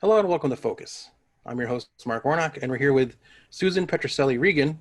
Hello and welcome to Focus. I'm your host, Mark Warnock, and we're here with Susan Patricelli-Regan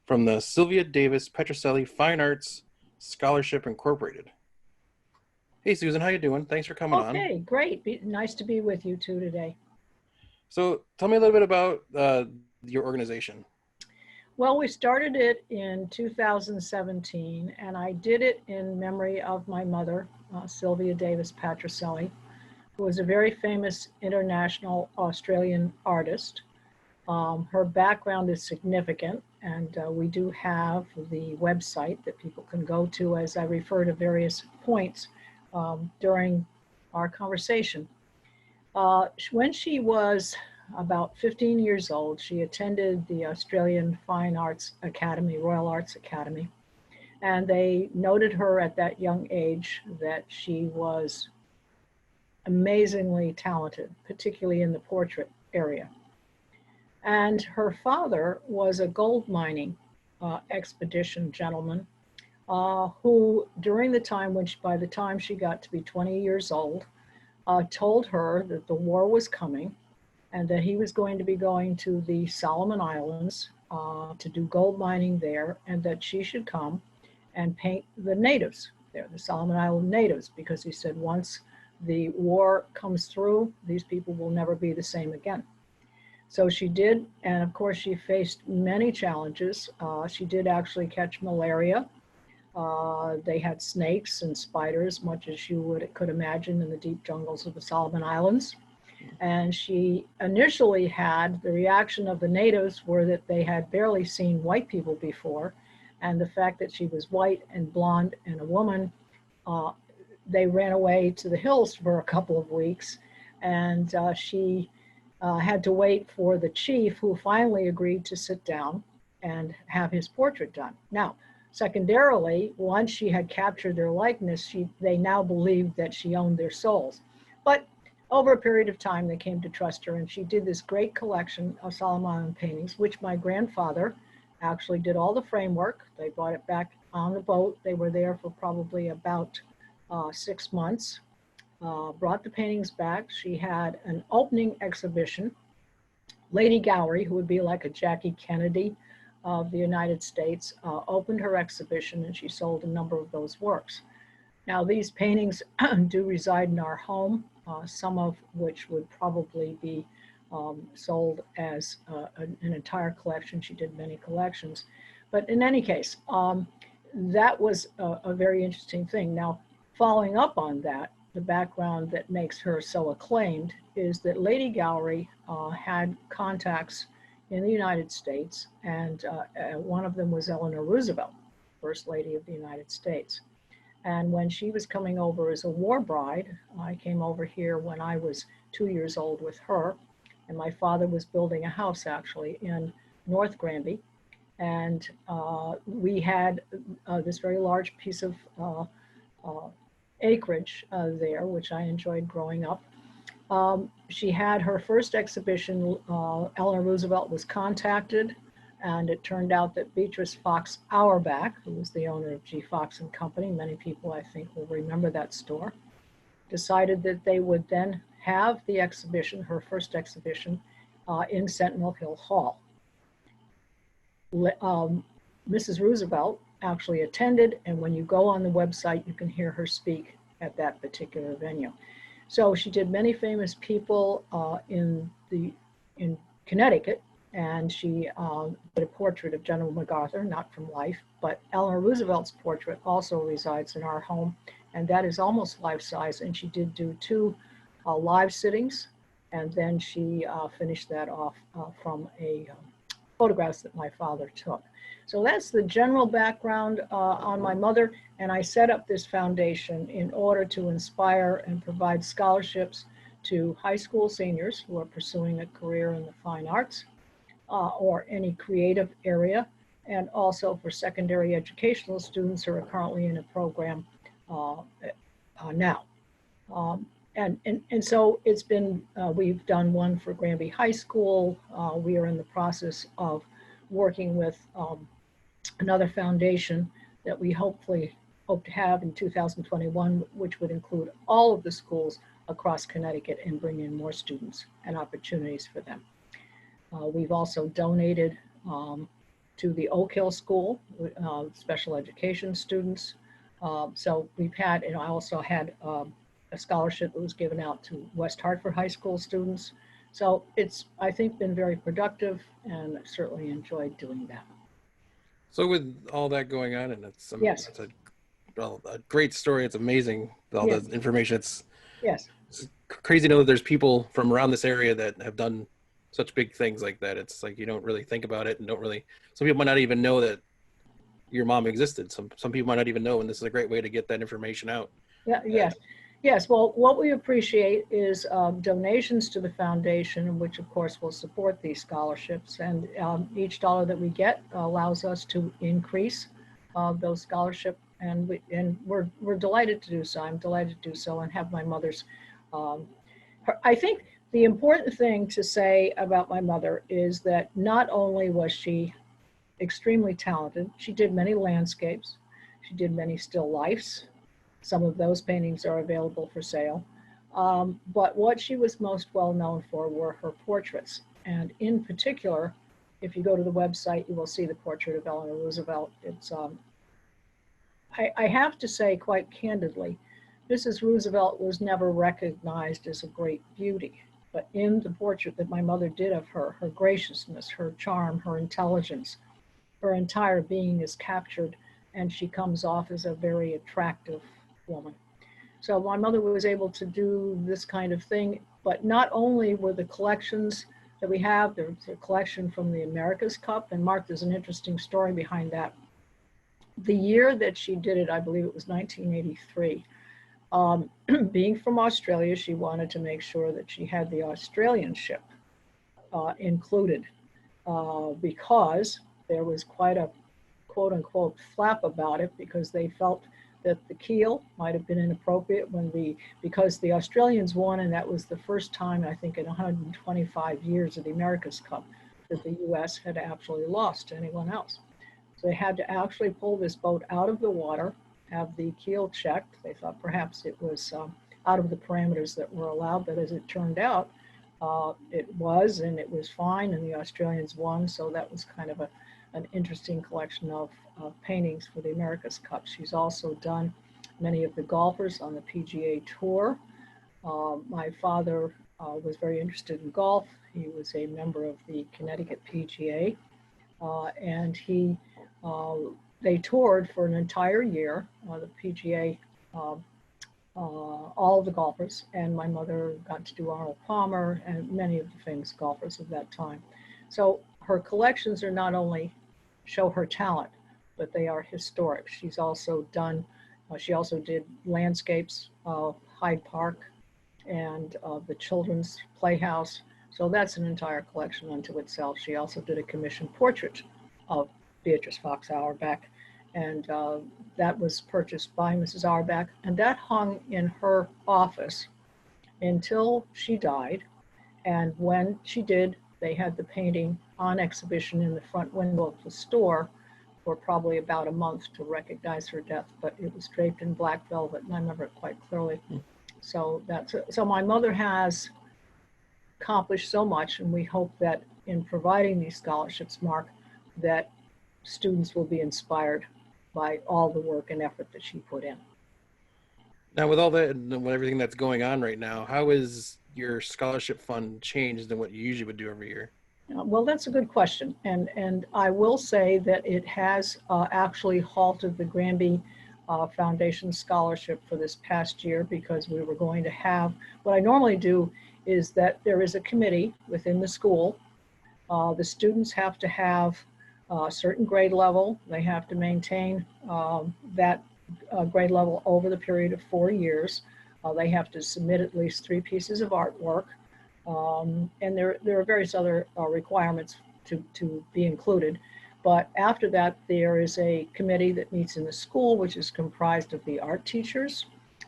from the Sylvia Davis-Patricelli Fine Arts Scholarship Incorporated. Hey, Susan, how you doing? Thanks for coming on. Okay, great. Nice to be with you two today. So tell me a little bit about your organization. Well, we started it in 2017, and I did it in memory of my mother, Sylvia Davis-Patricelli, who was a very famous international Australian artist. Her background is significant, and we do have the website that people can go to as I refer to various points during our conversation. When she was about 15 years old, she attended the Australian Fine Arts Academy, Royal Arts Academy, and they noted her at that young age that she was amazingly talented, particularly in the portrait area. And her father was a gold mining expedition gentleman who, during the time when by the time she got to be 20 years old, told her that the war was coming and that he was going to be going to the Solomon Islands to do gold mining there, and that she should come and paint the natives there, the Solomon Island natives, because he said once the war comes through, these people will never be the same again. So she did, and of course she faced many challenges. She did actually catch malaria. They had snakes and spiders, much as you could imagine in the deep jungles of the Solomon Islands. And she initially had the reaction of the natives were that they had barely seen white people before. And the fact that she was white and blonde and a woman, they ran away to the hills for a couple of weeks. And she had to wait for the chief, who finally agreed to sit down and have his portrait done. Now, secondarily, once she had captured their likeness, they now believed that she owned their souls. But over a period of time, they came to trust her, and she did this great collection of Solomon Island paintings, which my grandfather actually did all the framework. They brought it back on the boat. They were there for probably about 6 months, brought the paintings back. She had an opening exhibition. Lady Gowrie, who would be like a Jackie Kennedy of the United States, opened her exhibition, and she sold a number of those works. Now, these paintings do reside in our home, some of which would probably be sold as an entire collection. She did many collections. But in any case, that was a very interesting thing. Now, following up on that, the background that makes her so acclaimed is that Lady Gowrie had contacts in the United States, and one of them was Eleanor Roosevelt, First Lady of the United States. And when she was coming over as a war bride, I came over here when I was 2 years old with her, and my father was building a house actually in North Granby. And we had this very large piece of acreage there, which I enjoyed growing up. She had her first exhibition. Eleanor Roosevelt was contacted, and it turned out that Beatrice Fox Auerbach, who was the owner of G. Fox and Company, many people I think will remember that store, decided that they would then have the exhibition, her first exhibition, in Sentinel Hill Hall. Mrs. Roosevelt actually attended, and when you go on the website, you can hear her speak at that particular venue. So she did many famous people in Connecticut, and she did a portrait of General MacArthur, not from life, but Eleanor Roosevelt's portrait also resides in our home, and that is almost life-size, and she did do 2 live sittings, and then she finished that off from a photographs that my father took. So that's the general background on my mother, and I set up this foundation in order to inspire and provide scholarships to high school seniors who are pursuing a career in the fine arts or any creative area, and also for secondary educational students who are currently in a program now. And so it's been, we've done one for Granby High School. We are in the process of working with another foundation that we hope to have in 2021, which would include all of the schools across Connecticut and bring in more students and opportunities for them. We've also donated to the Oak Hill School, special education students. So we've had, and I also had a scholarship that was given out to West Hartford High School students. So it's, I think, been very productive, and I've certainly enjoyed doing that. So with all that going on, and Yes, it's a great story. It's amazing, all yes, the information. yes. It's crazy to know that there's people from around this area that have done such big things like that. It's like you don't really think about it, and don't really. Some people might not even know that your mom existed. Some people might not even know, and this is a great way to get that information out. Yeah, And yes, yes. Well, what we appreciate is donations to the foundation, which of course will support these scholarships. And each dollar that we get allows us to increase those scholarship, and we're delighted to do so. I'm delighted to do so, and have my mother's. Um, I think the important thing to say about my mother is that not only was she extremely talented, she did many landscapes, she did many still lifes. Some of those paintings are available for sale. But what she was most well known for were her portraits. And in particular, if you go to the website, you will see the portrait of Eleanor Roosevelt. It's, I have to say quite candidly, Mrs. Roosevelt was never recognized as a great beauty. But in the portrait that my mother did of her, her graciousness, her charm, her intelligence, her entire being is captured, and she comes off as a very attractive woman. So my mother was able to do this kind of thing, but not only were the collections that we have, there's a collection from the America's Cup, and Mark, there's an interesting story behind that. The year that she did it, I believe it was 1983. Being from Australia, she wanted to make sure that she had the Australian ship included because there was quite a quote unquote flap about it, because they felt that the keel might have been inappropriate because the Australians won, and that was the first time, I think, in 125 years of the America's Cup that the US had actually lost to anyone else. So they had to actually pull this boat out of the water, have the keel checked. They thought perhaps it was out of the parameters that were allowed, but as it turned out, it was, and it was fine, and the Australians won. So that was kind of an interesting collection of paintings for the America's Cup. She's also done many of the golfers on the PGA Tour. My father was very interested in golf. He was a member of the Connecticut PGA, and they toured for an entire year, the PGA, all of the golfers, and my mother got to do Arnold Palmer and many of the famous golfers of that time. So her collections are not only show her talent, but they are historic. She's also done, she also did landscapes of Hyde Park and the Children's Playhouse. So that's an entire collection unto itself. She also did a commissioned portrait of Beatrice Fox Auerbach, and that was purchased by Mrs. Auerbach, and that hung in her office until she died. And when she did, they had the painting on exhibition in the front window of the store for probably about a month to recognize her death, but it was draped in black velvet, and I remember it quite clearly. So so my mother has accomplished so much, and we hope that in providing these scholarships, Mark, that students will be inspired by all the work and effort that she put in. now, with all that and with everything that's going on right now, how is your scholarship fund changed than what you usually would do every year? Well, that's a good question. And I will say that it has actually halted the Granby Foundation Scholarship for this past year, because we were going to have, what I normally do is that there is a committee within the school. The students have to have a certain grade level. They have to maintain that grade level over the period of 4 years. They have to submit at least 3 pieces of artwork. And there are various other requirements to be included. But after that, there is a committee that meets in the school, which is comprised of the art teachers,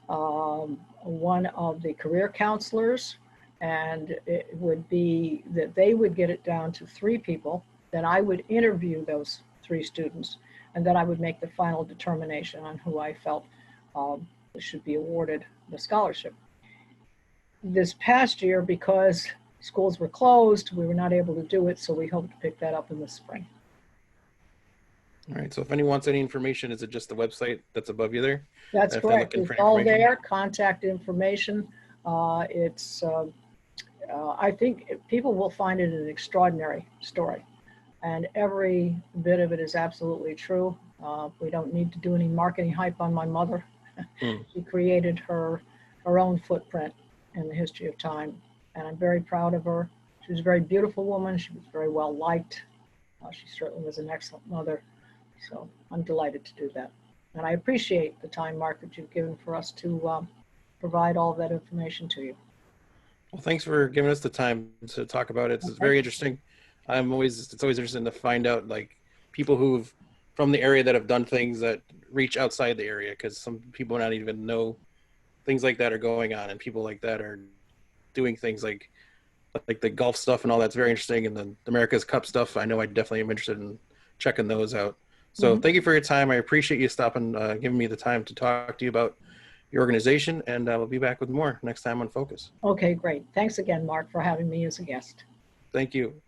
one of the career counselors, and it would be that they would get it down to 3 people. Then I would interview those 3 students, and then I would make the final determination on who I felt should be awarded the scholarship. this past year, because schools were closed, we were not able to do it, so we hope to pick that up in the spring. All right. So if anyone wants any information, is it just the website that's above you there? That's If they're correct. looking It's for all information? there, contact information. I think people will find it an extraordinary story, and every bit of it is absolutely true. We don't need to do any marketing hype on my mother. Hmm. She created her own footprint in the history of time, and I'm very proud of her. She was a very beautiful woman. She was very well liked. She certainly was an excellent mother. So I'm delighted to do that. And I appreciate the time, Mark, that you've given for us to provide all of that information to you. Well, thanks for giving us the time to talk about it. It's Okay. very interesting. It's always interesting to find out like people who've from the area that have done things that reach outside the area, because some people not even know things like that are going on, and people like that are doing things like the golf stuff and all that's very interesting, and then America's Cup stuff. I know I definitely am interested in checking those out. So thank you for your time. I appreciate you stopping, giving me the time to talk to you about your organization, and we'll be back with more next time on Focus. Okay, great. Thanks again, Mark, for having me as a guest. Thank you.